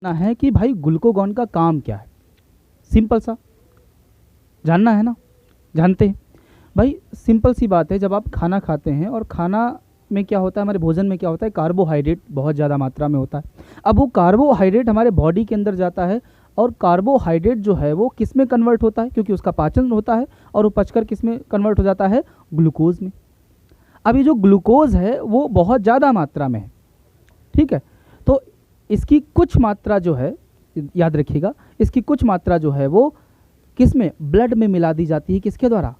ना है कि भाई ग्लूकोगॉन का काम क्या है। सिंपल सा जानना है ना, जानते हैं भाई। सिंपल सी बात है, जब आप खाना खाते हैं और खाना में क्या होता है, हमारे भोजन में क्या होता है, कार्बोहाइड्रेट बहुत ज़्यादा मात्रा में होता है। अब वो कार्बोहाइड्रेट हमारे बॉडी के अंदर जाता है और कार्बोहाइड्रेट जो है वो किस में कन्वर्ट होता है, क्योंकि उसका पाचन होता है और वो पचकर किस में कन्वर्ट हो जाता है, ग्लूकोज में। अब ये जो ग्लूकोज है वो बहुत ज़्यादा मात्रा में है, ठीक है। तो इसकी कुछ मात्रा जो है, याद रखिएगा, इसकी कुछ मात्रा जो है वो किस में, ब्लड में मिला दी जाती है। किसके द्वारा,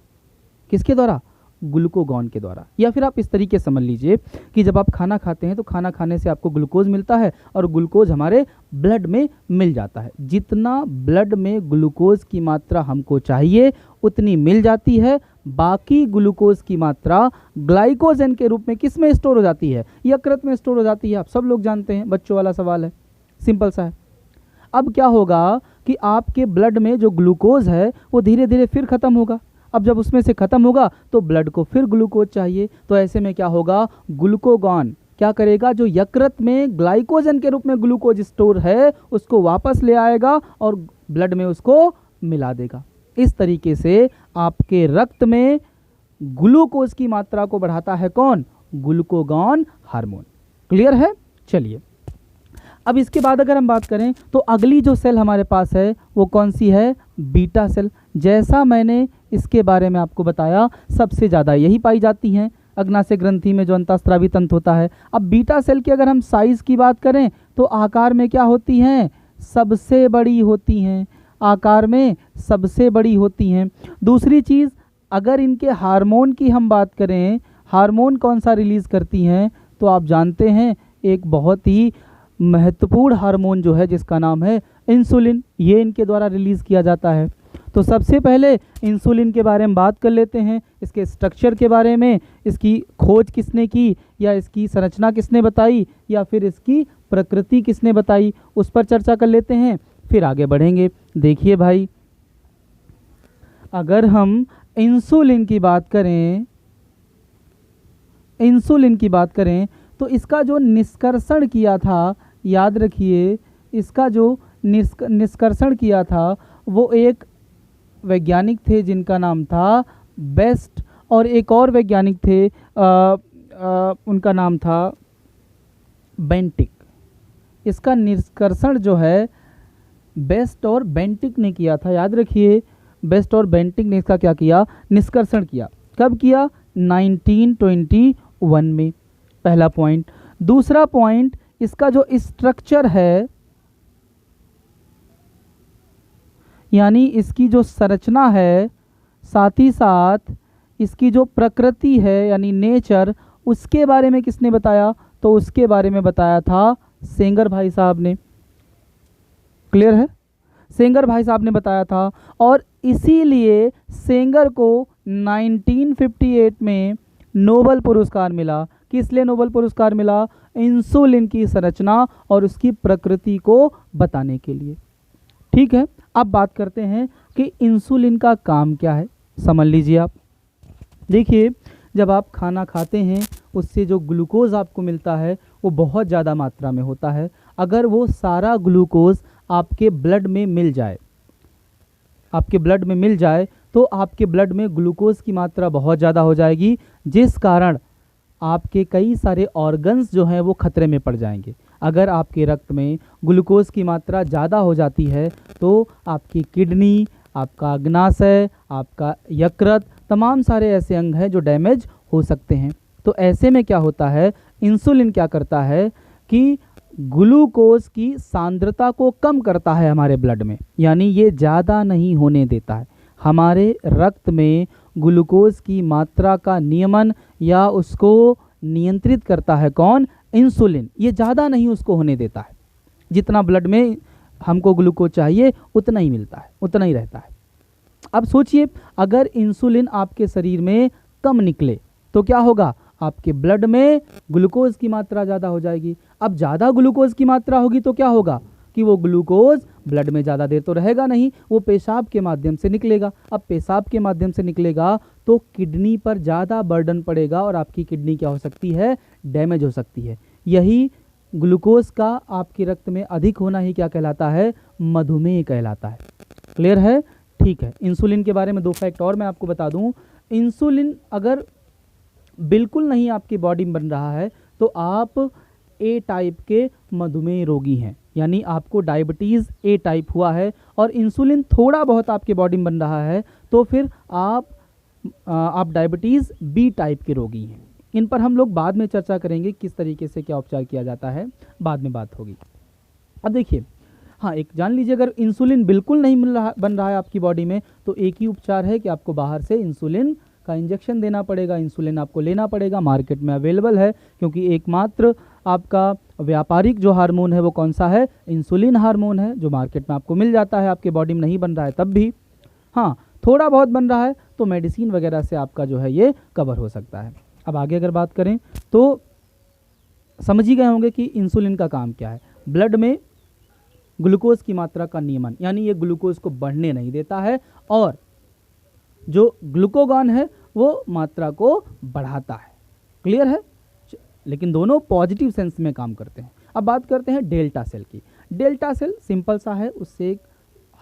किसके द्वारा, ग्लूकोगॉन के द्वारा। या फिर आप इस तरीके से समझ लीजिए कि जब आप खाना खाते हैं तो खाना खाने से आपको ग्लूकोज मिलता है और ग्लूकोज हमारे ब्लड में मिल जाता है। जितना ब्लड में ग्लूकोज की मात्रा हमको चाहिए उतनी मिल जाती है। बाकी ग्लूकोज की मात्रा ग्लाइकोजन के रूप में किस में स्टोर हो जाती है, यकृत में स्टोर हो जाती है। आप सब लोग जानते हैं, बच्चों वाला सवाल है, सिंपल सा है। अब क्या होगा कि आपके ब्लड में जो ग्लूकोज है वो धीरे धीरे फिर खत्म होगा। अब जब उसमें से खत्म होगा तो ब्लड को फिर ग्लूकोज चाहिए। तो ऐसे में क्या होगा, ग्लूकोगॉन क्या करेगा, जो यकृत में ग्लाइकोजन के रूप में ग्लूकोज स्टोर है उसको वापस ले आएगा और ब्लड में उसको मिला देगा। इस तरीके से आपके रक्त में ग्लूकोज की मात्रा को बढ़ाता है कौन, ग्लूकोगॉन हार्मोन। क्लियर है। चलिए अब इसके बाद अगर हम बात करें तो अगली जो सेल हमारे पास है वो कौन सी है, बीटा सेल। जैसा मैंने इसके बारे में आपको बताया, सबसे ज़्यादा यही पाई जाती हैं अग्नाशय ग्रंथि में जो अंतःस्रावी तंतु होता है। अब बीटा सेल की अगर हम साइज़ की बात करें तो आकार में क्या होती हैं, सबसे बड़ी होती हैं, आकार में सबसे बड़ी होती हैं। दूसरी चीज़, अगर इनके हार्मोन की हम बात करें, हार्मोन कौन सा रिलीज़ करती हैं, तो आप जानते हैं एक बहुत ही महत्वपूर्ण हार्मोन जो है जिसका नाम है इंसुलिन, ये इनके द्वारा रिलीज़ किया जाता है। तो सबसे पहले इंसुलिन के बारे में बात कर लेते हैं, इसके स्ट्रक्चर के बारे में, इसकी खोज किसने की, या इसकी संरचना किसने बताई, या फिर इसकी प्रकृति किसने बताई, उस पर चर्चा कर लेते हैं, फिर आगे बढ़ेंगे। देखिए भाई, अगर हम इंसुलिन की बात करें, इंसुलिन की बात करें तो इसका जो निष्कर्षण किया था, याद रखिए, इसका जो निष्कर्षण किया था वो एक वैज्ञानिक थे जिनका नाम था बेस्ट, और एक और वैज्ञानिक थे उनका नाम था बेंटिक। इसका निष्कर्षण जो है बेस्ट और बेंटिक ने किया था। याद रखिए, बेस्ट और बेंटिक ने इसका क्या किया, निष्कर्षण किया। कब किया, 1921 में। पहला पॉइंट। दूसरा पॉइंट, इसका जो स्ट्रक्चर है, यानी इसकी जो संरचना है, साथ ही साथ इसकी जो प्रकृति है यानी नेचर, उसके बारे में किसने बताया, तो उसके बारे में बताया था सेंगर भाई साहब ने। क्लियर है, सेंगर भाई साहब ने बताया था। और इसीलिए सेंगर को 1958 में नोबेल पुरस्कार मिला। किस लिए नोबेल पुरस्कार मिला, इंसुलिन की संरचना और उसकी प्रकृति को बताने के लिए। ठीक है, अब बात करते हैं कि इंसुलिन का काम क्या है, समझ लीजिए आप। देखिए, जब आप खाना खाते हैं उससे जो ग्लूकोज आपको मिलता है वो बहुत ज़्यादा मात्रा में होता है। अगर वो सारा ग्लूकोज आपके ब्लड में मिल जाए, आपके ब्लड में मिल जाए तो आपके ब्लड में ग्लूकोज की मात्रा बहुत ज़्यादा हो जाएगी, जिस कारण आपके कई सारे ऑर्गन्स जो हैं वो खतरे में पड़ जाएंगे। अगर आपके रक्त में ग्लूकोज की मात्रा ज़्यादा हो जाती है तो आपकी किडनी, आपका अग्नाशय, आपका यकृत, तमाम सारे ऐसे अंग हैं जो डैमेज हो सकते हैं। तो ऐसे में क्या होता है, इंसुलिन क्या करता है कि ग्लूकोज की सांद्रता को कम करता है हमारे ब्लड में, यानी ये ज़्यादा नहीं होने देता है। हमारे रक्त में ग्लूकोज की मात्रा का नियमन या उसको नियंत्रित करता है कौन, इंसुलिन। ये ज़्यादा नहीं उसको होने देता है, जितना ब्लड में हमको ग्लूकोज चाहिए उतना ही मिलता है, उतना ही रहता है। अब सोचिए, अगर इंसुलिन आपके शरीर में कम निकले तो क्या होगा, आपके ब्लड में ग्लूकोज की मात्रा ज़्यादा हो जाएगी। अब ज़्यादा ग्लूकोज की मात्रा होगी तो क्या होगा कि वो ग्लूकोज ब्लड में ज़्यादा देर तो रहेगा नहीं, वो पेशाब के माध्यम से निकलेगा। अब पेशाब के माध्यम से निकलेगा तो किडनी पर ज़्यादा बर्डन पड़ेगा और आपकी किडनी क्या हो सकती है, डैमेज हो सकती है। यही ग्लूकोज का आपके रक्त में अधिक होना ही क्या कहलाता है? मधुमेह कहलाता है। क्लियर है? ठीक है। इंसुलिन के बारे में 2 फैक्ट और मैं आपको बता दूं। इंसुलिन अगर बिल्कुल नहीं आपकी बॉडी में बन रहा है तो आप ए टाइप के मधुमेह रोगी हैं, यानी आपको डायबिटीज़ ए टाइप हुआ है और इंसुलिन थोड़ा बहुत आपके बॉडी में बन रहा है तो फिर आप डायबिटीज़ बी टाइप के रोगी हैं। इन पर हम लोग बाद में चर्चा करेंगे, किस तरीके से क्या उपचार किया जाता है, बाद में बात होगी। अब देखिए, हाँ, एक जान लीजिए, अगर इंसुलिन बिल्कुल नहीं बन रहा है आपकी बॉडी में तो एक ही उपचार है कि आपको बाहर से इंसुलिन का इंजेक्शन देना पड़ेगा। इंसुलिन आपको लेना पड़ेगा, मार्केट में अवेलेबल है, क्योंकि एकमात्र आपका व्यापारिक जो हार्मोन है वो कौन सा है? इंसुलिन हार्मोन है, जो मार्केट में आपको मिल जाता है। आपके बॉडी में नहीं बन रहा है तब भी, हाँ, थोड़ा बहुत बन रहा है तो मेडिसिन वगैरह से आपका जो है ये कवर हो सकता है। अब आगे अगर बात करें तो समझ ही गए होंगे कि इंसुलिन का काम क्या है। ब्लड में ग्लूकोज की मात्रा का नियमन, यानी ये ग्लूकोज को बढ़ने नहीं देता है और जो ग्लूकोगॉन है वो मात्रा को बढ़ाता है। क्लियर है? लेकिन दोनों पॉजिटिव सेंस में काम करते हैं। अब बात करते हैं डेल्टा सेल की। डेल्टा सेल सिंपल सा है, उससे एक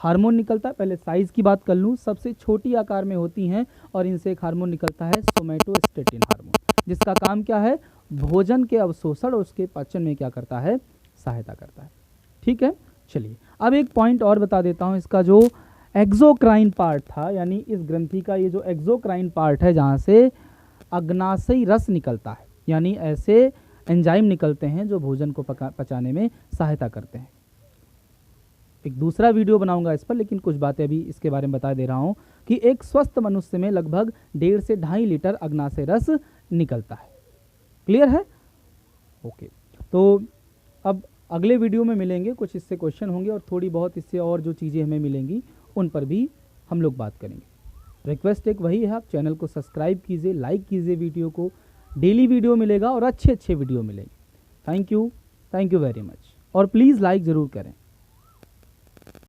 हार्मोन निकलता है। पहले साइज की बात कर लूँ, सबसे छोटी आकार में होती हैं और इनसे एक हार्मोन निकलता है सोमैटोस्टेटिन हार्मोन, जिसका काम क्या है? भोजन के अवशोषण और उसके पाचन में क्या करता है? सहायता करता है। ठीक है, चलिए अब एक पॉइंट और बता देता हूँ। इसका जो एक्सोक्राइन पार्ट था, यानी इस ग्रंथि का ये जो एक्सोक्राइन पार्ट है जहाँ से अग्नाशयी रस निकलता है, यानी ऐसे एंजाइम निकलते हैं जो भोजन को पचाने में सहायता करते हैं। एक दूसरा वीडियो बनाऊंगा इस पर, लेकिन कुछ बातें अभी इसके बारे में बता दे रहा हूं कि एक स्वस्थ मनुष्य में लगभग 1.5 से 2.5 लीटर अग्नाशय रस निकलता है। क्लियर है? ओके, तो अब अगले वीडियो में मिलेंगे, कुछ इससे क्वेश्चन होंगे और थोड़ी बहुत इससे और जो चीज़ें हमें मिलेंगी उन पर भी हम लोग बात करेंगे। रिक्वेस्ट एक वही है, आप चैनल को सब्सक्राइब कीजिए, लाइक कीजिए वीडियो को। डेली वीडियो मिलेगा और अच्छे वीडियो मिलेंगे। थैंक यू वेरी मच, और प्लीज़ लाइक ज़रूर करें।